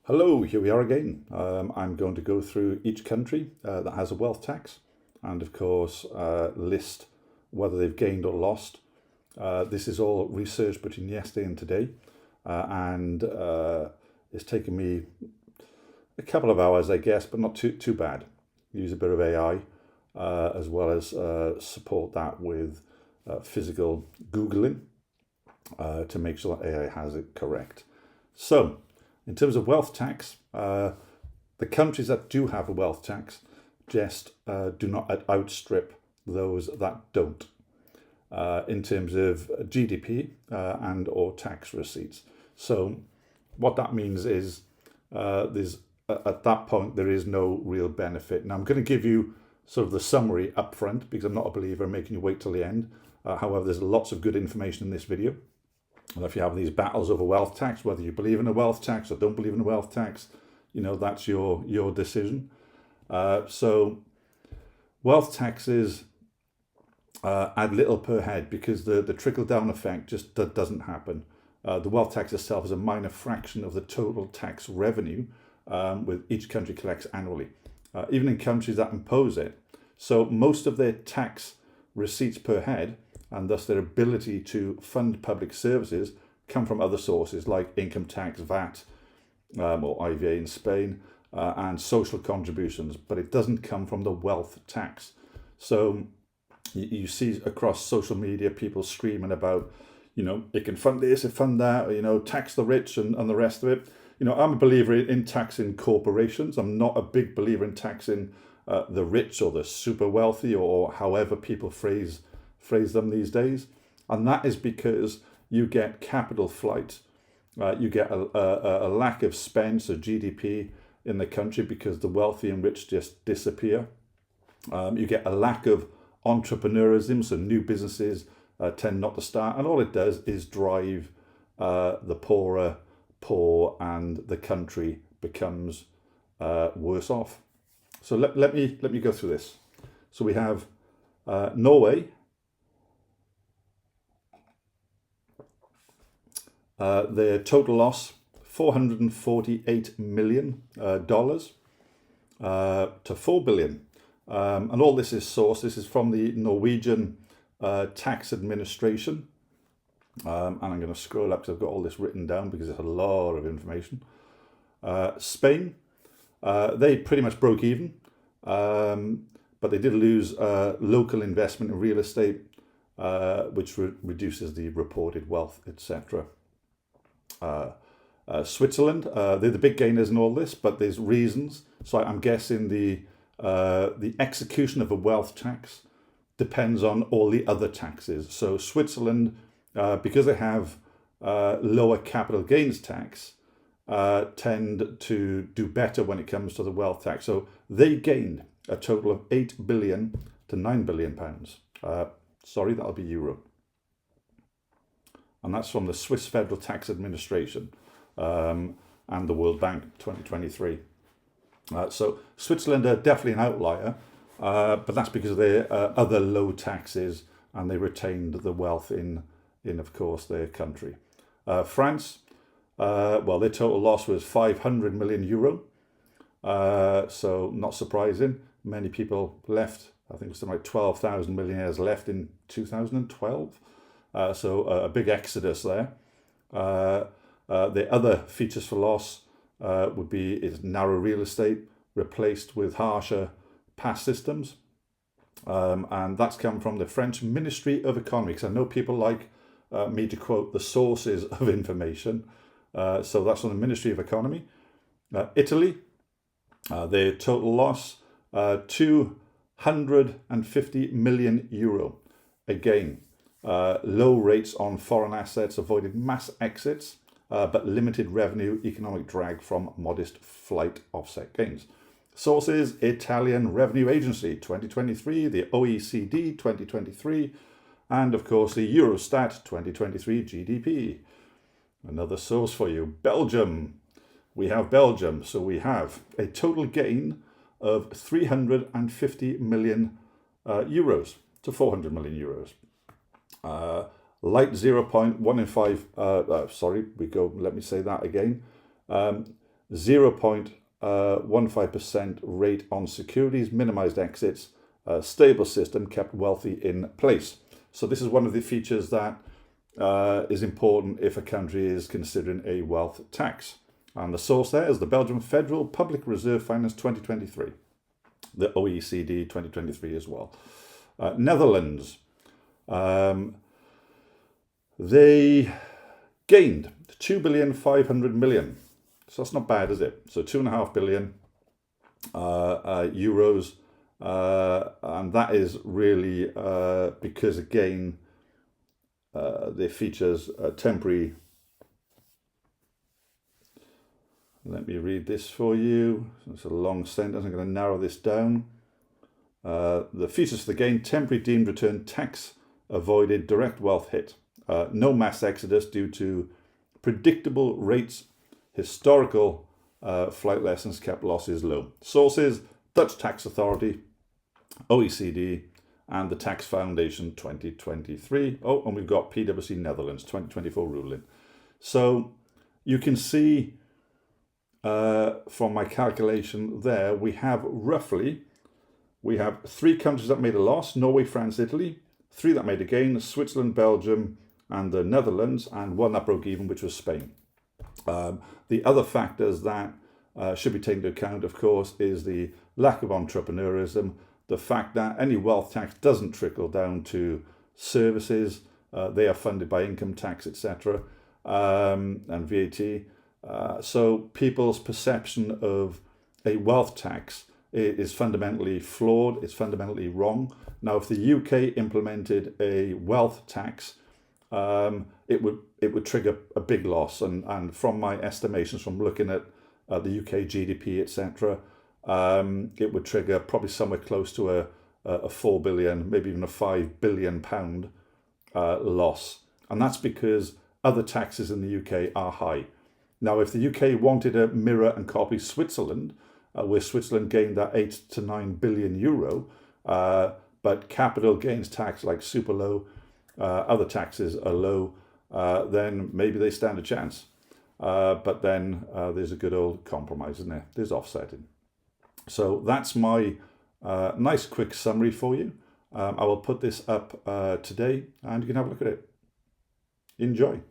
Hello, here we are again. I'm going to go through each country that has a wealth tax and of course list whether they've gained or lost. This is all research between yesterday and today and it's taken me a couple of hours, I guess, but not too bad. Use a bit of AI as well as support that with physical Googling to make sure that AI has it correct. So, in terms of wealth tax, the countries that do have a wealth tax just do not outstrip those that don't in terms of GDP and or tax receipts. So what that means is there's at that point there is no real benefit. Now I'm going to give you sort of the summary up front because I'm not a believer in making you wait till the end. However, there's lots of good information in this video. And if you have these battles over wealth tax, whether you believe in a wealth tax or don't believe in a wealth tax, you know, that's your decision. So wealth taxes add little per head because the trickle-down effect just doesn't happen. The wealth tax itself is a minor fraction of the total tax revenue with each country collects annually, even in countries that impose it. So most of their tax receipts per head and thus their ability to fund public services come from other sources like income tax, VAT, or IVA in Spain, and social contributions, but it doesn't come from the wealth tax. So you see across social media people screaming about, you know, it can fund this, it fund that, or, you know, tax the rich and the rest of it. You know, I'm a believer in taxing corporations. I'm not a big believer in taxing the rich or the super wealthy or however people phrase them these days, and that is because you get capital flight, you get a lack of spend, so GDP in the country because the wealthy and rich just disappear. You get a lack of entrepreneurism, so new businesses tend not to start, and all it does is drive the poorer poor, and the country becomes worse off. So let me go through this. So we have Norway. Their total loss, $448 million to $4 billion. And all this is sourced. This is from the Norwegian tax administration. And I'm going to scroll up because I've got all this written down because it's a lot of information. Spain, they pretty much broke even, but they did lose local investment in real estate, which reduces the reported wealth, etc. Switzerland, they're the big gainers in all this, but there's reasons. So I'm guessing the execution of a wealth tax depends on all the other taxes. So Switzerland, because they have lower capital gains tax, tend to do better when it comes to the wealth tax. So they gained a total of 8 billion to 9 billion pounds. Sorry, that'll be euro. And that's from the Swiss Federal Tax Administration and the World Bank 2023. So Switzerland are definitely an outlier, but that's because of their other low taxes and they retained the wealth in of course, their country. France, well, their total loss was 500 million euro. So not surprising. Many people left. I think it was something like 12,000 millionaires left in 2012. So a big exodus there. The other features for loss would be is narrow real estate replaced with harsher pass systems. And that's come from the French Ministry of Economy, because I know people like me to quote the sources of information. So that's from the Ministry of Economy. Italy, their total loss, 250 million euro. Again, low rates on foreign assets avoided mass exits, but limited revenue economic drag from modest flight offset gains. Sources: Italian Revenue Agency 2023, the OECD 2023, and of course the Eurostat 2023 GDP. Another source for you, Belgium. We have Belgium, so we have a total gain of 350 million euros to 400 million euros. Light 0.1 in 5, let me say that again. 0.15% rate on securities, minimized exits, stable system kept wealthy in place. So this is one of the features that is important if a country is considering a wealth tax. And the source there is the Belgian Federal Public Reserve Finance 2023, the OECD 2023 as well. Netherlands, they gained 2,500,000,000. So that's not bad, is it? So 2.5 billion euros. And that is really because, again, the features temporary. Let me read this for you. It's a long sentence. I'm going to narrow this down. The features for the gain: temporary deemed return tax avoided, direct wealth hit. No mass exodus due to predictable rates. Historical flight lessons kept losses low. Sources: Dutch Tax Authority, OECD, and the Tax Foundation 2023. Oh, and we've got PwC Netherlands 2024 ruling. So you can see from my calculation there, we have 3 countries that made a loss: Norway, France, Italy. 3 that made a gain: Switzerland, Belgium, and the Netherlands, and 1 that broke even, which was Spain. The other factors that should be taken into account, of course, is the lack of entrepreneurism, the fact that any wealth tax doesn't trickle down to services. They are funded by income tax, etc., and VAT. So people's perception of a wealth tax is fundamentally flawed. It's fundamentally wrong. Now, if the UK implemented a wealth tax, it would trigger a big loss. And from my estimations, from looking at the UK GDP, etc., it would trigger probably somewhere close to a 4 billion, maybe even a 5 billion pound loss. And that's because other taxes in the UK are high. Now, if the UK wanted to mirror and copy Switzerland, where Switzerland gained that 8 to 9 billion euro, but capital gains tax like super low, other taxes are low, then maybe they stand a chance. But then there's a good old compromise, isn't there? There's offsetting. So that's my nice quick summary for you. I will put this up today and you can have a look at it. Enjoy.